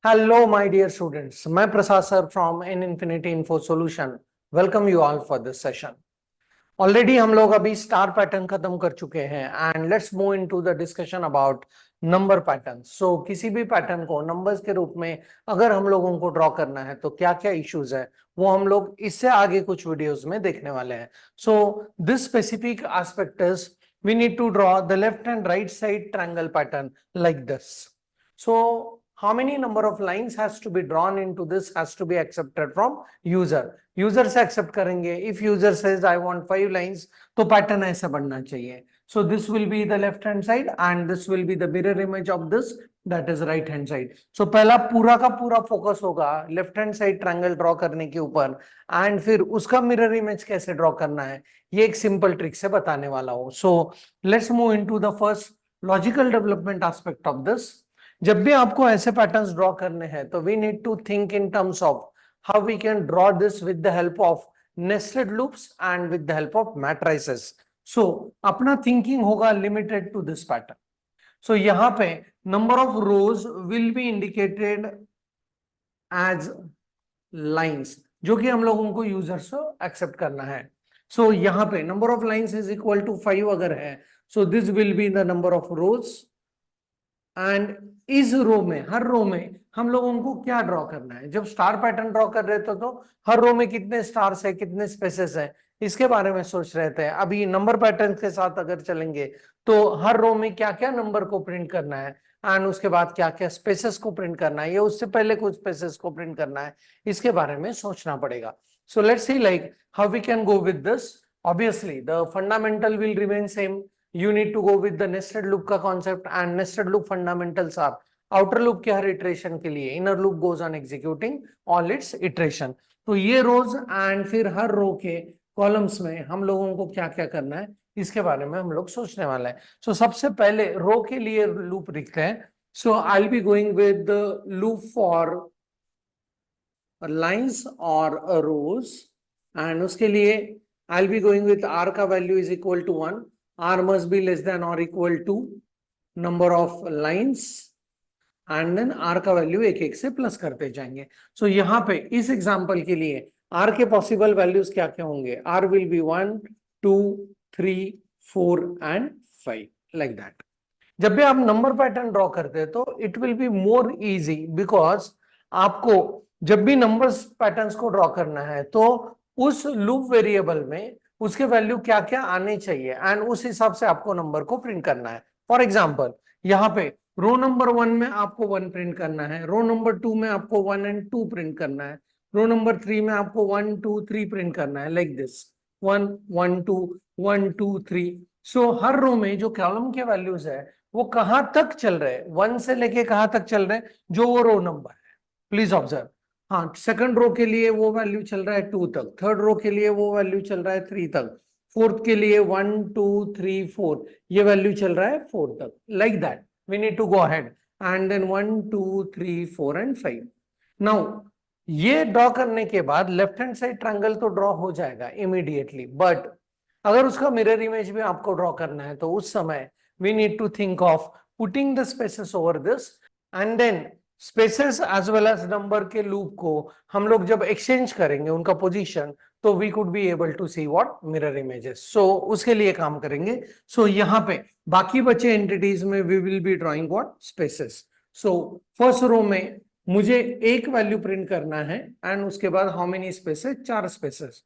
Hello, my dear students. मैं प्रसाद sir from N Infinity Info Solution. Welcome you all for this session. Already हम लोग अभी star pattern खत्म कर चुके हैं and let's move into the discussion about number pattern. So किसी भी पैटर्न को नंबर्स के रूप में अगर हम लोगों को ड्रॉ करना है तो क्या क्या इश्यूज है वो हम लोग इससे आगे कुछ वीडियोस में देखने वाले हैं. So this specific aspect is we need to draw the left and right side triangle pattern like this. So how many number of lines has to be drawn into this has to be accepted from user. User से accept करेंगे. If user says I want 5 lines, तो pattern ऐसा बनना चाहिए. So this will be the left hand side and this will be the mirror image of this, that is right hand side. So पहला पूरा का पूरा focus होगा left hand side triangle draw करने के ऊपर एंड फिर उसका मिरर इमेज कैसे ड्रॉ करना है ये एक सिंपल ट्रिक से बताने वाला हूं. So let's move into the first logical development aspect of this. जब भी आपको ऐसे पैटर्न्स ड्रॉ करने हैं तो we need to think in terms of how we can draw this with the help of nested loops and with the help of matrices. So अपना thinking होगा limited to this pattern. So यहां पे number of rows will be indicated as lines जो कि हम लोगों को users को एक्सेप्ट करना है. सो यहां पे number of lines is equal to 5 अगर है so this will be the number of rows and इस रो में हर रो में हम लोगों को क्या ड्रॉ करना है. जब स्टार पैटर्न ड्रॉ कर रहे थे तो हर रो में कितने स्टार्स है कितने स्पेसेस है इसके बारे में सोच रहे थे. अभी नंबर पैटर्न के साथ अगर चलेंगे तो हर रो में क्या क्या नंबर को प्रिंट करना है एंड उसके बाद क्या क्या स्पेसेस को प्रिंट करना है या उससे पहले कुछ स्पेसेस को प्रिंट करना है इसके बारे में सोचना पड़ेगा. So let's see like how we can go with this. Obviously the fundamental will remain same. You need to go with the nested loop का concept and nested loop fundamentals are outer loop के हर iteration के लिए inner loop goes on executing all its iteration. तो ये rows and फिर हर row के columns में हम लोगों को क्या क्या करना है इसके बारे में हम लोग सोचने वाले हैं. So सबसे पहले row के लिए loop लिखते हैं. So I'll be going with the loop for lines or rows and उसके लिए I'll be going with r का value is equal to 1. R must be less than or equal to number of lines and then R का value एक एक से plus करते जाएंगे. सो यहाँ पे इस एग्जांपल के लिए R के पॉसिबल वैल्यूज क्या क्या होंगे. R will be 1, 2, 3, 4 and 5 like that. जब भी आप नंबर पैटर्न ड्रॉ करते हैं तो it will be more easy because आपको जब भी नंबर्स पैटर्न्स को ड्रॉ करना है तो उस लूप वेरिएबल में उसके वैल्यू क्या क्या आने चाहिए एंड उस हिसाब से आपको नंबर को प्रिंट करना है. फॉर एग्जांपल यहाँ पे रो नंबर 1 में आपको 1 प्रिंट करना है, रो नंबर 2 में आपको 1 and 2 प्रिंट करना है, रो नंबर 3 में आपको 1, 2, 3 प्रिंट करना है लाइक दिस 1, 1, 2, 1, 2, 3. सो हर रो में जो कॉलम के वैल्यूज है वो कहां तक चल रहे हैं 1 से लेके कहां तक चल रहे हैं जो वो रो नंबर है. Please observe. हाँ, सेकंड रो के लिए वो वैल्यू चल रहा है 2 तक, थर्ड रो के लिए वो वैल्यू चल रहा है 3 तक, फोर्थ के लिए 1, 2, 3, 4 ये वैल्यू चल रहा है 4 तक. Like that we need to go ahead and then 1, 2, 3, 4 and 5. Now ये ड्रॉ करने के बाद लेफ्ट हैंड साइड ट्रायंगल तो ड्रॉ हो जाएगा इमीडिएटली, बट अगर उसका मिरर इमेज भी आपको ड्रॉ करना है तो उस समय we need to think of putting the spaces over this and then spaces as well as number के लूप को हम लोग जब एक्सचेंज करेंगे उनका पोजीशन तो we could be able to see what mirror images. So उसके लिए काम करेंगे. सो यहाँ पे बाकी बचे एंटिटीज में we will be drawing what spaces. So first row में मुझे एक वैल्यू प्रिंट करना है एंड उसके बाद हाउ मेनी स्पेसेस 4 स्पेसेस.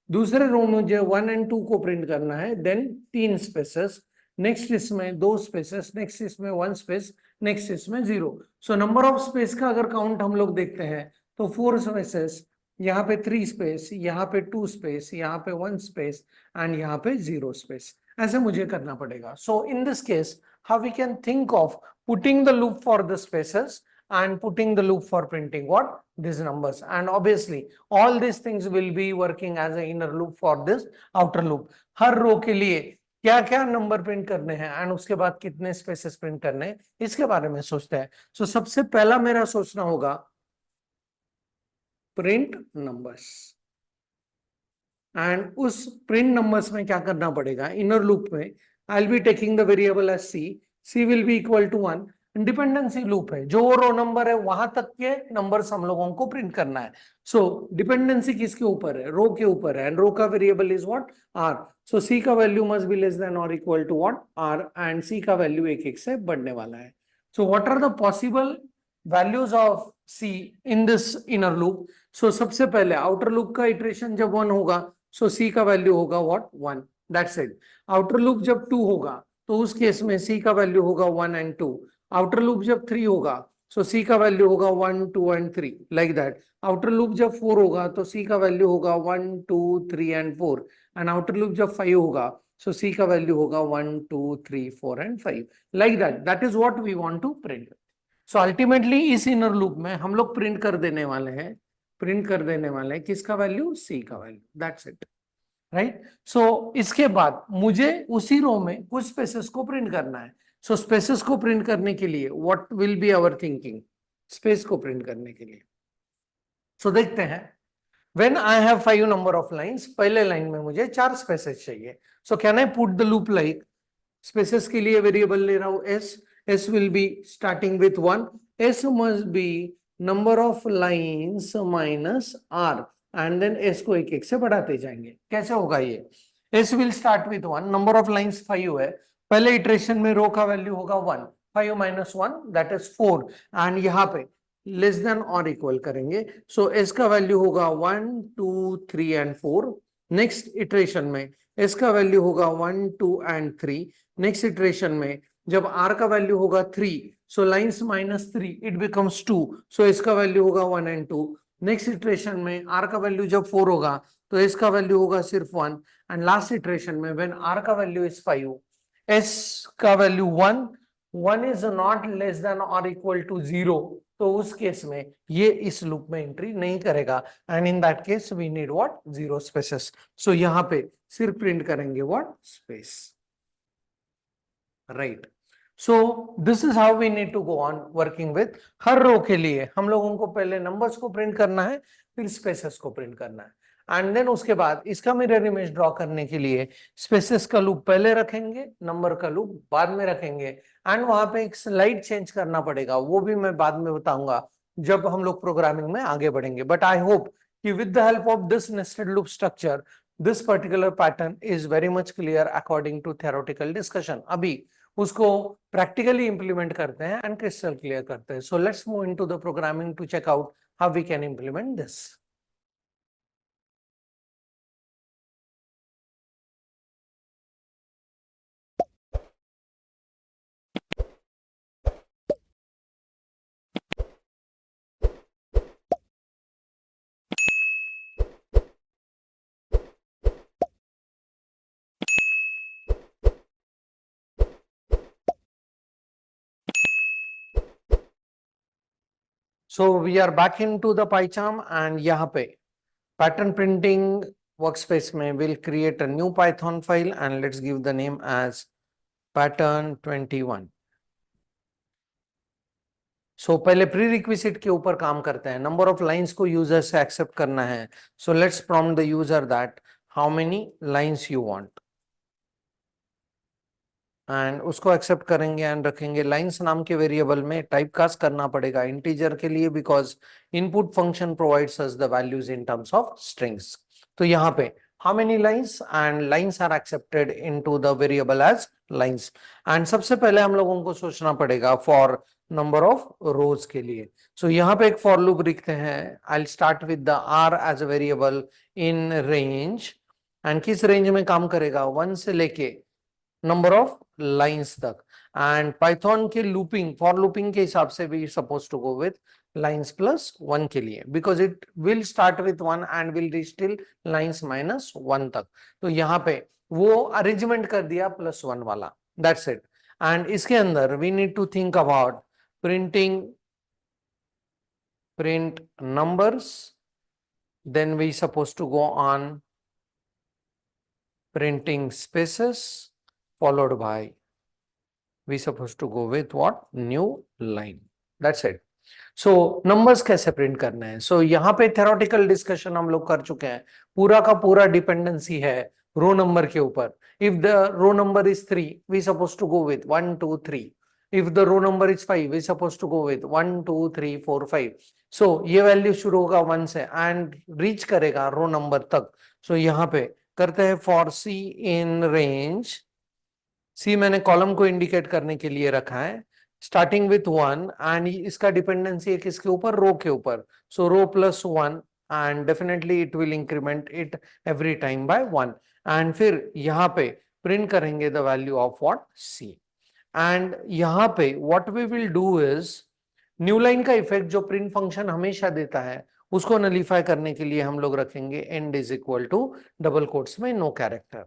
दूसरे रो में मुझे 1 and 2 को प्रिंट करना है देन 3 स्पेसेस. नेक्स्ट इसमें 2 स्पेसेस, नेक्स्ट इसमें 1 स्पेस, नेक्स्ट इसमें 0. सो नंबर ऑफ स्पेस का अगर काउंट हम लोग देखते हैं तो 4 स्पेसेस, यहाँ पे 3 स्पेस, यहाँ पे 2 स्पेस, यहाँ पे 1 स्पेस एंड यहाँ पे 0 स्पेस. ऐसे मुझे करना पड़ेगा. So in this case how we can think of putting the loop for the spaces and putting the loop for printing what these numbers, and obviously all these things will be working as an inner loop for this outer loop. Her row के लिए क्या क्या number print करने हैं and उसके बाद कितने spaces print करने हैं इसके बारे में सोचते हैं. सो सबसे पहला मेरा सोचना होगा प्रिंट नंबर्स एंड उस प्रिंट नंबर्स में क्या करना पड़ेगा. इनर लूप में I will be taking the variable as C. C will be equal to 1 dependency loop है, जो रो नंबर है वहां तक के नंबर्स हम लोगों को प्रिंट करना है। सो डिपेंडेंसी किसके ऊपर है? रो के ऊपर है, एंड रो का variable is what? R. So C का value must be less than और equal to what? R, and C का वैल्यू एक एक से बढ़ने वाला है। So what are the possible values of C in this inner loop? So सबसे पहले आउटर लूप का इटरेशन जब 1 होगा, सो सी का वैल्यू होगा what? 1। That's it. Outer loop जब 2 होगा, तो उस केस में सी का वैल्यू होगा 1 एंड 2। आउटर लूप जब 3 होगा, सो सी का वैल्यू होगा 1 2 and 3, like that. Outer loop जब 4 होगा, तो सी का वैल्यू होगा 1 2 3 एंड 4। एंड आउटर लूप जब 5 होगा, सो सी का वैल्यू होगा 1 2 3 4 and 5, like that. That is what we want to print. So ultimately इस इनर लूप में हम लोग प्रिंट कर देने वाले हैं, किसका वैल्यू? सी का value. That's it, right. So इसके बाद मुझे उसी रो में कुछ स्पेसेस को प्रिंट करना है। सो स्पेसेस को प्रिंट करने के लिए what will be our thinking? Space को प्रिंट करने के लिए सो देखते हैं। When I have 5 number of lines, पहले लाइन में मुझे 4 स्पेसेस चाहिए। So can I put the loop like, spaces के लिए वेरिएबल ले रहा हूं S. S will be starting with 1। S must be number of lines minus R, and then S को एक एक से बढ़ाते जाएंगे। कैसे होगा ये? S will start with 1, number of lines 5 है, पहले इटरेशन में रो का वैल्यू होगा 1, 5 माइनस 1 दैट इज 4, एंड यहाँ पे लेस देन और इक्वल करेंगे। सो एस का वैल्यू होगा 1 2 3 एंड 4। नेक्स्ट इटरेशन में एस का वैल्यू होगा 1 2 एंड 3। नेक्स्ट इटरेशन में जब आर का वैल्यू होगा 3, सो लाइंस माइनस 3 इट बिकम्स 2, सो इसका वैल्यू होगा 1 एंड 2। नेक्स्ट इटरेशन में आर का वैल्यू जब 4 होगा, तो इसका वैल्यू होगा सिर्फ 1, एंड लास्ट इटरेशन में व्हेन आर का वैल्यू इज 5, एस का value 1, 1 is not less than और इक्वल टू 0, तो उस केस में ये इस लूप में एंट्री नहीं करेगा, and in that case we need what? 0 spaces. So यहां पे सिर्फ प्रिंट करेंगे what? Space, right. So this is how we need to go on working with. हर रो के लिए हम लोगों को पहले नंबर्स को प्रिंट करना है, फिर स्पेसेस को प्रिंट करना है, एंड देन उसके बाद इसका मिरर इमेज ड्रॉ करने के लिए स्पेसेस का लूप पहले रखेंगे, नंबर का लूप बाद में रखेंगे, एंड वहां पे एक स्लाइड चेंज करना पड़ेगा, वो भी मैं बाद में बताऊंगा जब हम लोग प्रोग्रामिंग में आगे बढ़ेंगे। बट आई होप कि with the help of this nested loop structure this particular pattern is very much clear according to theoretical discussion. अभी उसको प्रैक्टिकली इंप्लीमेंट करते हैं एंड क्रिस्टल क्लियर करते हैं। So let's move into the programming to check out how we can implement this. So we are back into the PyCharm, and यहाँ पे pattern printing workspace में we'll create a new Python file and let's give the name as pattern21. So पहले prerequisite के ऊपर काम करते हैं, number of lines को user से accept करना है। So let's prompt the user that how many lines you want, and उसको एक्सेप्ट करेंगे एंड रखेंगे। लाइंस नाम के वेरिएबल में टाइप कास्ट करना पड़ेगा इंटीजर के लिए, because input function provides us the values in terms of strings. तो यहाँ पे how many lines, and lines are accepted into the variable as lines. And सबसे पहले हम लोगों को सोचना पड़ेगा फॉर नंबर ऑफ रोज के लिए। सो यहाँ पे एक फॉर लूप लिखते हैं। I will start with the R as a variable in range, and किस रेंज में काम करेगा? 1 से लेके नंबर ऑफ लाइंस तक। एंड पाइथन के लूपिंग, फॉर लूपिंग के हिसाब से भी suppose to go with lines plus 1 के लिए, because it will start with 1 and will reach till lines minus 1 तक। तो यहाँ पे वो अरेंजमेंट कर दिया प्लस 1 वाला, दैट्स इट। एंड इसके अंदर we need to think about printing print numbers, then we supposed to go on printing spaces, followed by we supposed to go with what? New line, that's it. So numbers कैसे print करने हैं? So यहाँ पे theoretical discussion हम लोग कर चुके हैं। पूरा का पूरा डिपेंडेंसी है रो नंबर के ऊपर। If the row number is 3, we supposed to go with 1 2 3, if the row number is 5, we supposed to go with 1 2 3 4 5. So ये वैल्यू शुरू होगा 1 से एंड रीच करेगा रो नंबर तक. So यहाँ पे करते हैं फॉर सी इन रेंज. सी मैंने कॉलम को इंडिकेट करने के लिए रखा है, स्टार्टिंग विथ 1 एंड इसका डिपेंडेंसी है किसके ऊपर, रो के ऊपर. So row plus 1 and definitely it will increment it every time by 1. And फिर यहाँ पे प्रिंट करेंगे the value of what, C. And यहाँ पे what we will do is new line का इफेक्ट जो प्रिंट फंक्शन हमेशा देता है उसको नलीफाई करने के लिए हम लोग रखेंगे and is equal to double quotes में नो कैरेक्टर.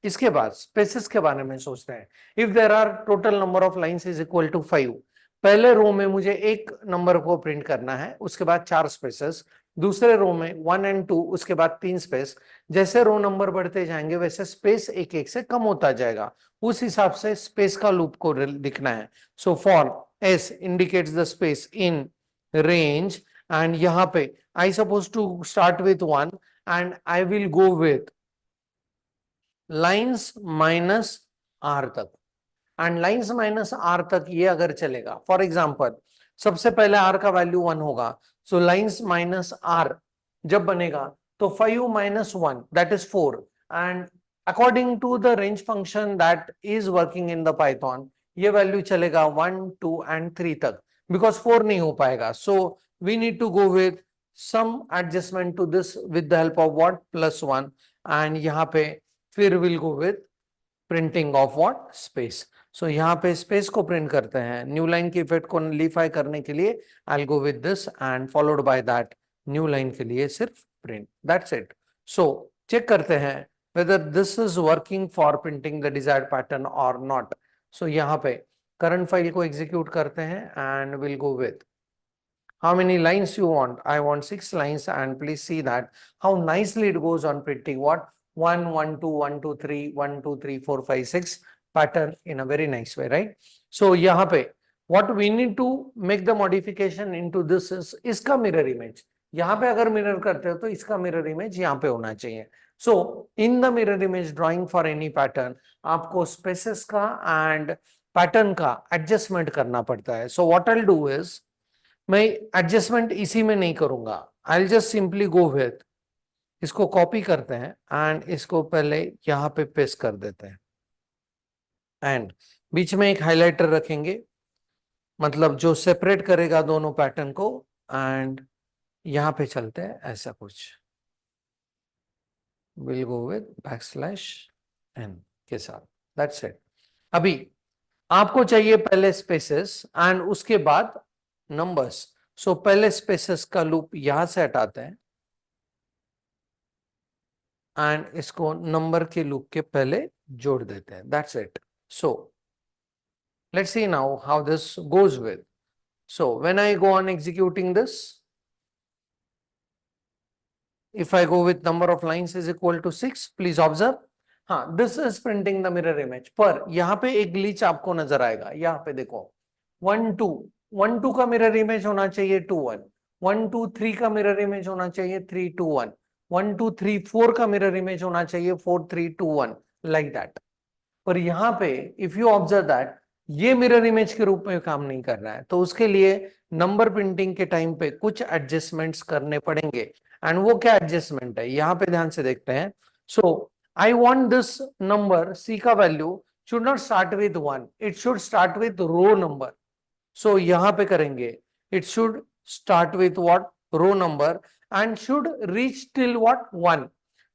इसके बाद स्पेसेस के बारे में सोचते हैं. If there are total number of lines is equal to 5, पहले रो में मुझे एक नंबर को प्रिंट करना है, उसके बाद 4 स्पेसेस. दूसरे रो में 1 एंड 2, उसके बाद 3 स्पेस. जैसे रो नंबर बढ़ते जाएंगे वैसे स्पेस एक एक से कम होता जाएगा, उस हिसाब से स्पेस का लूप को लिखना है. So for S indicates the space in range and यहाँ पे I suppose to start with 1 and I will go with lines minus R तक. एंड लाइंस माइनस आर तक ये अगर चलेगा, फॉर एग्जांपल सबसे पहले आर का वैल्यू 1 होगा. सो लाइंस माइनस आर जब बनेगा तो 5 minus 1 that is 4. And according to the range function that is working in the Python, ये वैल्यू चलेगा 1 2 एंड 3 तक, बिकॉज 4 नहीं हो पाएगा. So we need to go with some adjustment to this with the help of what, +1. And यहाँ पे फिर will go with printing of what, space. So यहाँ पे स्पेस को प्रिंट करते हैं. न्यू लाइन के इफेक्ट को नलीफाई करने के लिए I will go with this and followed by that new line के लिए सिर्फ print, that's it. So check करते हैं whether this is working for printing the desired pattern or not. So यहाँ पे current file को execute करते हैं and we'll go with how many lines you want. I want 6 lines and please see that how nicely it goes on printing what 1 1 2 1 2 3 1 2 3 4 5 6 pattern in a very nice way, right? So यहाँ पे what we need to make the modification into this is इसका mirror image. यहाँ पे अगर mirror करते हो तो इसका मिरर इमेज यहाँ पे होना चाहिए. So in the mirror image drawing for any pattern आपको स्पेसेस का एंड पैटर्न का एडजस्टमेंट करना पड़ता है. So what I will do is मैं एडजस्टमेंट इसी में नहीं करूंगा, I will just simply go with, इसको कॉपी करते हैं एंड इसको पहले यहाँ पे पेस्ट कर देते हैं एंड बीच में एक हाइलाइटर रखेंगे, मतलब जो सेपरेट करेगा दोनों पैटर्न को. एंड यहाँ पे चलते हैं ऐसा कुछ, विल गो विद \n के साथ, दैट्स इट. अभी आपको चाहिए पहले स्पेसेस एंड उसके बाद नंबर्स. सो पहले स्पेसेस का लूप यहां से हटाते हैं एंड इसको नंबर के लूप के पहले जोड़ देते हैं, that's it. So let's C now how this goes with. So when I go on executing this, if I go with number of lines is equal to 6, please observe, हाँ this is printing the mirror image. पर यहाँ पे एक glitch आपको नजर आएगा. यहाँ पे देखो 1 2 1 2 का मिरर इमेज होना चाहिए 2 1, 1 2 3 का मिरर इमेज होना चाहिए 3 2 1, 1 2 3 4 का मिरर इमेज होना चाहिए 4 3 2 1, लाइक दैट. पर यहाँ पे इफ यू ऑब्जर्व दैट ये मिरर इमेज के रूप में काम नहीं कर रहा है, तो उसके लिए नंबर प्रिंटिंग के टाइम पे कुछ एडजस्टमेंट्स करने पड़ेंगे. एंड वो क्या एडजस्टमेंट है यहाँ पे ध्यान से देखते हैं. So I want this number C का value should not start with 1, it should start with row number. So यहाँ पे करेंगे it should start with what, row number and should reach till what 1.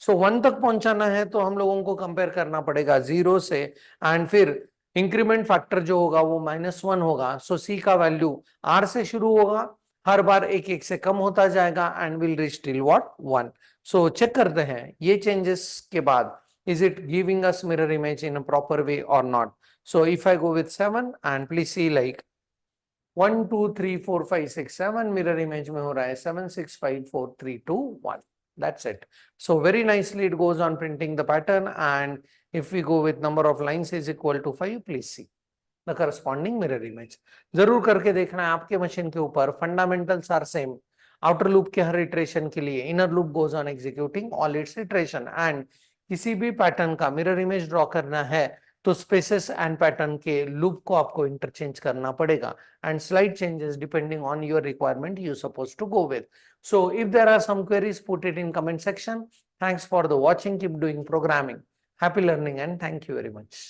So 1 तक पहुंचाना है तो हम लोगों को कंपेयर करना पड़ेगा 0 से एंड फिर इंक्रीमेंट फैक्टर जो होगा वो -1 होगा. सो सी का वैल्यू आर से शुरू होगा, हर बार एक एक से कम होता जाएगा and will reach till what 1. So check करते हैं ये चेंजेस के बाद is it giving us mirror image in a proper way और not. So if I go with 7 and please see like 1 2 3 4 5 6 7 mirror image में हो रहा है 7 6 5 4 3 2 1, that's it. So very nicely it goes on printing the pattern. And if we go with number of lines is equal to 5, please see the corresponding mirror image. जरूर करके देखना है आपके machine के ऊपर. Fundamentals are same. Outer loop के हर iteration के लिए inner loop goes on executing all its iteration. And किसी भी पैटर्न का मिरर इमेज ड्रॉ करना है तो स्पेसेस एंड पैटर्न के लूप को आपको इंटरचेंज करना पड़ेगा and slide changes depending on your requirement you suppose to go with. So if there are some queries, put it in comment section. Thanks for the watching. Keep doing programming. Happy learning and thank you very much.